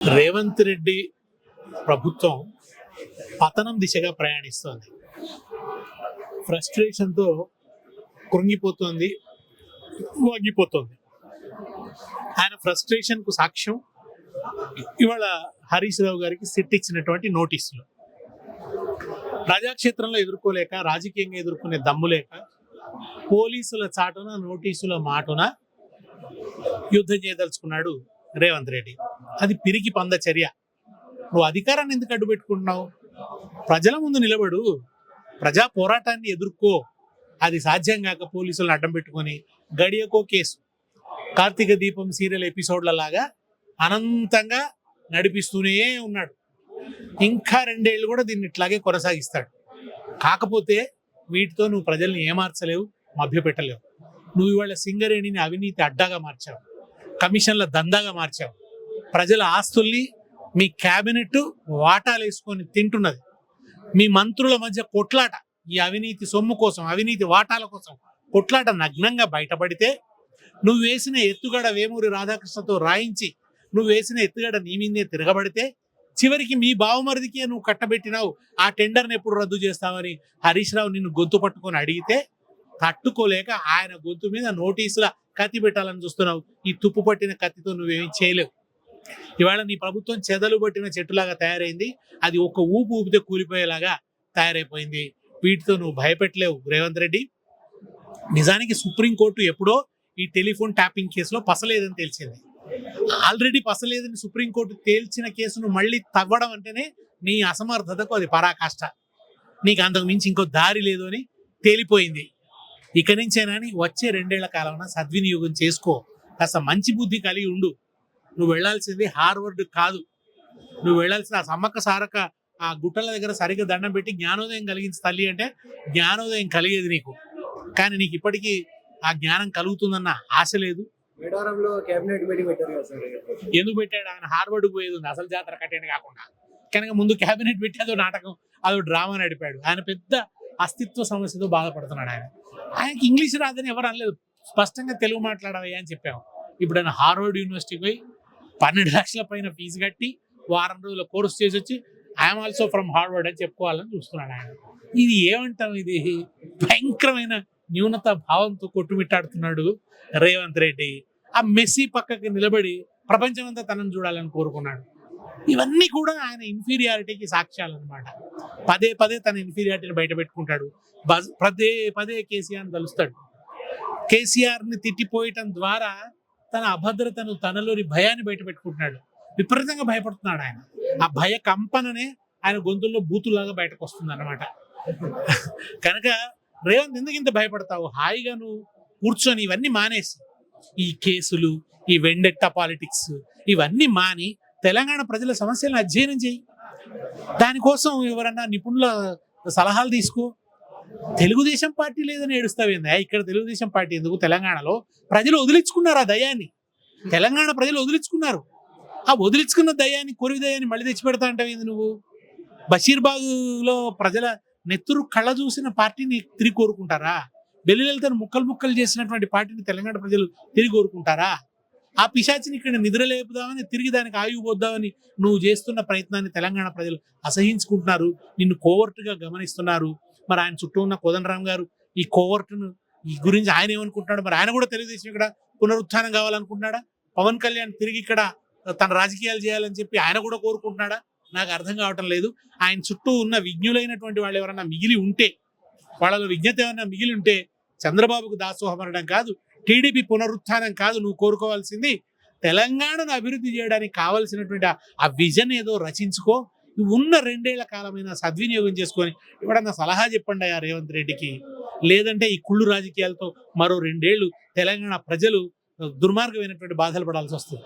రేవంత్ రెడ్డి ప్రభుత్వం పతనం దిశగా ప్రయాణిస్తోంది. ఫ్రస్ట్రేషన్తో కృంగిపోతోంది, వంగిపోతోంది. ఆయన ఫ్రస్ట్రేషన్కు సాక్ష్యం ఇవాళ హరీష్ రావు గారికి సిట్ ఇచ్చినటువంటి నోటీసులు. ప్రజాక్షేత్రంలో ఎదుర్కోలేక, రాజకీయంగా ఎదుర్కొనే దమ్ము లేక, పోలీసుల చాటున, నోటీసుల మాటున యుద్ధం చేయదలుచుకున్నాడు రేవంత్ రెడ్డి. అది పిరికి పంద చర్య. నువ్వు అధికారాన్ని ఎందుకు అడ్డు పెట్టుకుంటున్నావు? ప్రజల ముందు నిలబడు, ప్రజా పోరాటాన్ని ఎదుర్కో. అది సాధ్యం కాక పోలీసులను అడ్డం పెట్టుకొని గడియకో కేసు, కార్తీక దీపం సీరియల్ ఎపిసోడ్ల లాగా అనంతంగా నడిపిస్తూనే ఉన్నాడు. ఇంకా 2 ఏళ్ళు కూడా దీన్ని ఇట్లాగే కొనసాగిస్తాడు. కాకపోతే వీటితో నువ్వు ప్రజల్ని ఏమార్చలేవు, మభ్యపెట్టలేవు. నువ్వు ఇవాళ సింగరేణిని అవినీతి అడ్డాగా మార్చావు, కమిషన్ల దందాగా మార్చావు. ప్రజల ఆస్తుల్ని మీ క్యాబినెట్ వాటాలు వేసుకొని తింటున్నది. మీ మంత్రుల మధ్య కొట్లాట, ఈ అవినీతి సొమ్ము కోసం, అవినీతి వాటాల కోసం కొట్లాట నగ్నంగా బయటపడితే, నువ్వు వేసిన ఎత్తుగడ వేమూరి రాధాకృష్ణతో రాయించి నువ్వు వేసిన ఎత్తుగడ నీ మీదే తిరగబడితే, చివరికి మీ బావమరిదికే నువ్వు కట్టబెట్టినావు, ఆ టెండర్ని ఎప్పుడు రద్దు చేస్తావని హరీష్ రావు నిన్ను గొంతు పట్టుకొని అడిగితే తట్టుకోలేక ఆయన గొంతు మీద నోటీసుల కత్తి పెట్టాలని చూస్తున్నావు. ఈ తుప్పు పట్టిన కత్తితో నువ్వేమీ చేయలేవు. ఇవాళ నీ ప్రభుత్వం చెదలు పట్టిన చెట్టులాగా తయారైంది. అది ఒక ఊపు ఊపితే కూలిపోయేలాగా తయారైపోయింది. వీటితో నువ్వు భయపెట్టలేవు రేవంత్ రెడ్డి. నిజానికి సుప్రీంకోర్టు ఎప్పుడో ఈ టెలిఫోన్ ట్యాపింగ్ కేసులో పసలేదని తెలిసింది. ఆల్రెడీ పసలేదని సుప్రీంకోర్టు తేల్చిన కేసును మళ్ళీ తవ్వడం అంటేనే నీ అసమర్థతకు అది పరాకాష్ట. నీకు అంతకు మించి ఇంకో దారి లేదు అని తేలిపోయింది. ఇక నుంచైనా వచ్చే 2 ఏళ్ల కాలంలో సద్వినియోగం చేసుకో. కాస్త మంచి బుద్ధి కలిగి ఉండు. నువ్వు వెళ్లాల్సింది హార్వర్డ్ కాదు. నువ్వు వెళ్లాల్సిన ఆ సమ్మక్క సారక్క ఆ గుట్టల దగ్గర సరిగ్గా దండం పెట్టి జ్ఞానోదయం కలిగించి తల్లి అంటే జ్ఞానోదయం కలిగేది నీకు. కానీ నీకు ఇప్పటికీ ఆ జ్ఞానం కలుగుతుందన్న ఆశ లేదు. ఎందుకు పెట్టాడు? ఆయన హార్వర్డ్ పోయేది ఉంది, అసలు జాతర కట్టేది కాకుండా. కనుక ముందు క్యాబినెట్ పెట్టి అదో నాటకం, అదో డ్రామా నడిపాడు. ఆయన పెద్ద అస్తిత్వ సమస్యతో బాధపడుతున్నాడు. ఆయనకి ఇంగ్లీష్ రాదని ఎవరు అనలేదు, స్పష్టంగా తెలుగు మాట్లాడవయ్యా అని చెప్పాము. ఇప్పుడు ఆయన హార్వర్డ్ యూనివర్సిటీకి పోయి 12 లక్షల పైన ఫీజు కట్టి వారం రోజుల కోర్సు చేసి వచ్చి ఐఎమ్ ఆల్సో ఫ్రమ్ హార్వర్డ్ అని చెప్పుకోవాలని చూస్తున్నాడు ఆయన. ఇది ఏమంటాం? ఇది భయంకరమైన న్యూనత భావంతో కొట్టుమిట్టాడుతున్నాడు రేవంత్ రెడ్డి. ఆ మెస్సీ పక్కకి నిలబడి ప్రపంచమంతా తనను చూడాలని కోరుకున్నాడు. ఇవన్నీ కూడా ఆయన ఇన్ఫీరియారిటీకి సాక్ష్యాలు అనమాట. పదే పదే తన ఇన్ఫీరియారిటీని బయట పెట్టుకుంటాడు. పదే పదే కేసీఆర్ని తలుస్తాడు. కేసీఆర్ని తిట్టిపోయటం ద్వారా తన అభద్రతను, తనలోని భయాన్ని బయట పెట్టుకుంటున్నాడు. విపరీతంగా భయపడుతున్నాడు ఆయన. ఆ భయ కంపననే ఆయన గొంతుల్లో బూతులాగా బయటకు వస్తుంది అన్నమాట. కనుక రేవంత్ ఎందుకు ఇంత భయపడతావు? హాయిగా నువ్వు కూర్చొని ఇవన్నీ మానేసి, ఈ కేసులు, ఈ వెండెట్టా పాలిటిక్స్ ఇవన్నీ మాని తెలంగాణ ప్రజల సమస్యలను అధ్యయనం చేయి. దానికోసం ఎవరన్నా నిపుణుల సలహాలు తీసుకో. తెలుగుదేశం పార్టీ లేదని ఏడుస్తావేందా? ఇక్కడ తెలుగుదేశం పార్టీ ఎందుకు? తెలంగాణలో ప్రజలు వదిలించుకున్నారు ఆ దయాన్ని. తెలంగాణ ప్రజలు వదిలించుకున్నారు. ఆ వదిలించుకున్న దయాన్ని, కొరివి దయాన్ని మళ్ళీ తెచ్చిపెడతా అంటావేంది నువ్వు? బషీర్బాగ్లో ప్రజల నెత్తురు కళ్ళ చూసిన పార్టీని తిరిగి కోరుకుంటారా? బెల్లిలలితను ముక్కలు ముక్కలు చేసినటువంటి పార్టీని తెలంగాణ ప్రజలు తిరిగి కోరుకుంటారా? ఆ పిశాచిని ఇక్కడ నిద్ర లేపుదామని, తిరిగి దానికి ఆయువు పోద్దామని నువ్వు చేస్తున్న ప్రయత్నాన్ని తెలంగాణ ప్రజలు అసహించుకుంటున్నారు, నిన్ను కోవర్టుగా గమనిస్తున్నారు. మరి ఆయన చుట్టూ ఉన్న కోదండరాం గారు ఈ కోవర్టును ఈ గురించి ఆయన ఏమనుకుంటున్నాడు? మరి ఆయన కూడా తెలుగుదేశం ఇక్కడ పునరుత్థానం కావాలనుకుంటున్నాడా? పవన్ కళ్యాణ్ తిరిగి ఇక్కడ తన రాజకీయాలు చేయాలని చెప్పి ఆయన కూడా కోరుకుంటున్నాడా? నాకు అర్థం కావటం లేదు. ఆయన చుట్టూ ఉన్న విజ్ఞులైనటువంటి వాళ్ళు ఎవరన్నా మిగిలి ఉంటే, వాళ్ళలో విజ్ఞత ఏమన్నా మిగిలి ఉంటే, చంద్రబాబుకు దాసోహమనడం కాదు, టీడీపీ పునరుత్థానం కాదు నువ్వు కోరుకోవాల్సింది. తెలంగాణను అభివృద్ధి చేయడానికి కావాల్సినటువంటి ఆ విజన్ ఏదో రచించుకో. ఉన్న 2 ఏళ్ల కాలమైన సద్వినియోగం చేసుకొని ఎవడన్నా సలహా చెప్పండి ఆ రేవంత్ రెడ్డికి. లేదంటే ఈ కుళ్ళు రాజకీయాలతో మరో 2 ఏళ్ళు తెలంగాణ ప్రజలు దుర్మార్గమైనటువంటి బాధలు పడాల్సి వస్తుంది.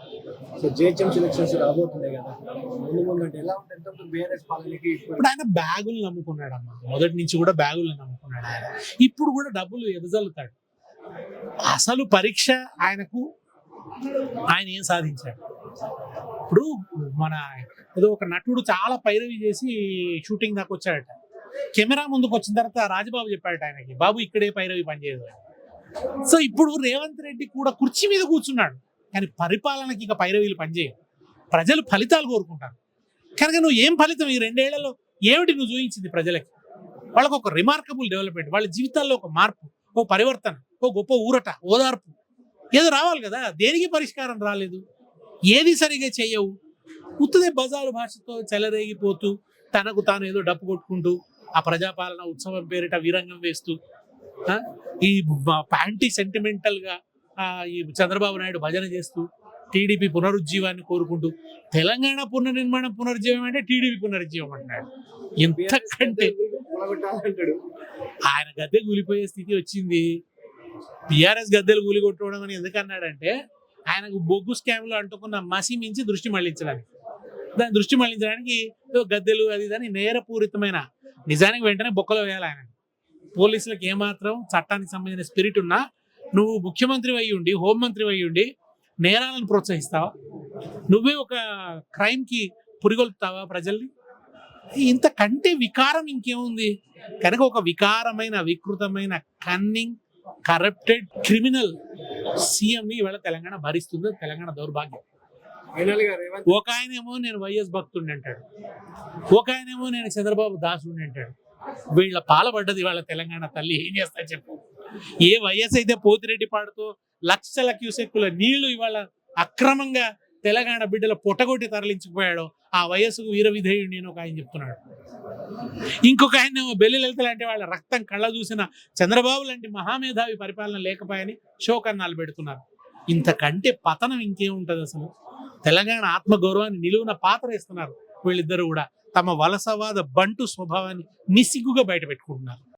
ఇప్పుడు ఆయన బ్యాగులు నమ్ముకున్నాడమ్మా. మొదటి నుంచి కూడా బ్యాగులు నమ్ముకున్నాడు ఆయన. ఇప్పుడు కూడా డబ్బులు ఎదజల్లుతాడు. అసలు పరీక్ష ఆయనకు, ఆయన ఏం సాధించాడు. ఇప్పుడు మన ఏదో ఒక నటుడు చాలా పైరవి చేసి షూటింగ్ దాకా వచ్చాడట. కెమెరా ముందుకు వచ్చిన తర్వాత రాజబాబు చెప్పాడట ఆయనకి, బాబు ఇక్కడే పైరవి పనిచేయదు. సో ఇప్పుడు రేవంత్ రెడ్డి కూడా కుర్చీ మీద కూర్చున్నాడు, కానీ పరిపాలనకి ఇక పైరవీలు పనిచేయవు. ప్రజలు ఫలితాలు కోరుకుంటారు. కనుక నువ్వు ఏం ఫలితం ఈ 2 ఏళ్లలో ఏమిటి నువ్వు చూపించింది ప్రజలకి? వాళ్ళకు ఒక రిమార్కబుల్ డెవలప్మెంట్, వాళ్ళ జీవితాల్లో ఒక మార్పు, ఓ పరివర్తన, ఓ గొప్ప ఊరట, ఓదార్పు ఏదో రావాలి కదా. దేనికి పరిష్కారం రాలేదు, ఏది సరిగా చెయ్యవు. ఉత్తదే బజారు భాషతో చెలరేగిపోతూ తనకు తాను ఏదో డప్పు కొట్టుకుంటూ ఆ ప్రజాపాలన ఉత్సవం పేరిట వీరంగం వేస్తూ ఆ, ఈ యాంటీ సెంటిమెంటల్ గా ఈ చంద్రబాబు నాయుడు భజన చేస్తూ టీడీపీ పునరుజ్జీవాన్ని కోరుకుంటూ తెలంగాణ పునర్నిర్మాణం పునరుజ్జీవం అంటే టీడీపీ పునరుజ్జీవం అంటున్నాడు. ఎంతకంటే ఆయన గద్దె కూలిపోయే స్థితి వచ్చింది. టిఆర్ఎస్ గద్దెలు కూలి కొట్టుకోవడం అని ఎందుకు అన్నాడంటే ఆయనకు బొగ్గు స్కామ్లో అంటుకున్న మసి మించి దృష్టి మళ్లించడానికి, దాని దృష్టి మళ్లించడానికి ఏదో గద్దెలు అది ఇదని నేరపూరితమైన, నిజానికి వెంటనే బొక్కలో వేయాలి ఆయన. పోలీసులకు ఏమాత్రం చట్టానికి సంబంధించిన స్పిరిట్ ఉన్నా నువ్వు ముఖ్యమంత్రి అయ్యి ఉండి, హోంమంత్రి అయ్యి ఉండి నేరాలను ప్రోత్సహిస్తావా? నువ్వే ఒక క్రైమ్కి పురిగొల్పుతావా ప్రజల్ని? ఇంతకంటే వికారం ఇంకేముంది? కనుక ఒక వికారమైన, వికృతమైన, కన్నింగ్, కరప్టెడ్, క్రిమినల్ సీఎంని ఇవాళ తెలంగాణ భరిస్తుంది. తెలంగాణ దౌర్భాగ్యం. ఒక ఆయనేమో నేను వైఎస్ భక్తుడిని అంటాడు, ఒక ఆయనేమో నేను చంద్రబాబు దాసుడిని అంటాడు. వీళ్ళ పాలబడ్డది వాళ్ళ తెలంగాణ తల్లి ఏం చేస్తా చెప్పు? ఏ వైఎస్ అయితే పోతిరెడ్డి పాడుతూ లక్షల క్యూసెక్కుల నీళ్లు ఇవాళ అక్రమంగా తెలంగాణ బిడ్డల పొట్టగొట్టి తరలించిపోయాడో ఆ వయస్సుకు వీర విధేయుడు నేను ఒక ఆయన చెప్తున్నాడు. ఇంకొక ఆయన బెల్లి లలిత లాంటి వాళ్ళ రక్తం కళ్ళ చూసిన చంద్రబాబు లాంటి మహామేధావి పరిపాలన లేకపోయాని శోకన్నాలు పెడుతున్నారు. ఇంతకంటే పతనం ఇంకేముంటది అసలు? తెలంగాణ ఆత్మగౌరవాన్ని నిలువున పాతరేస్తున్నారు వీళ్ళిద్దరూ కూడా. తమ వలసవాద బంటు స్వభావాన్ని నిసిగ్గుగా బయట పెట్టుకుంటున్నారు.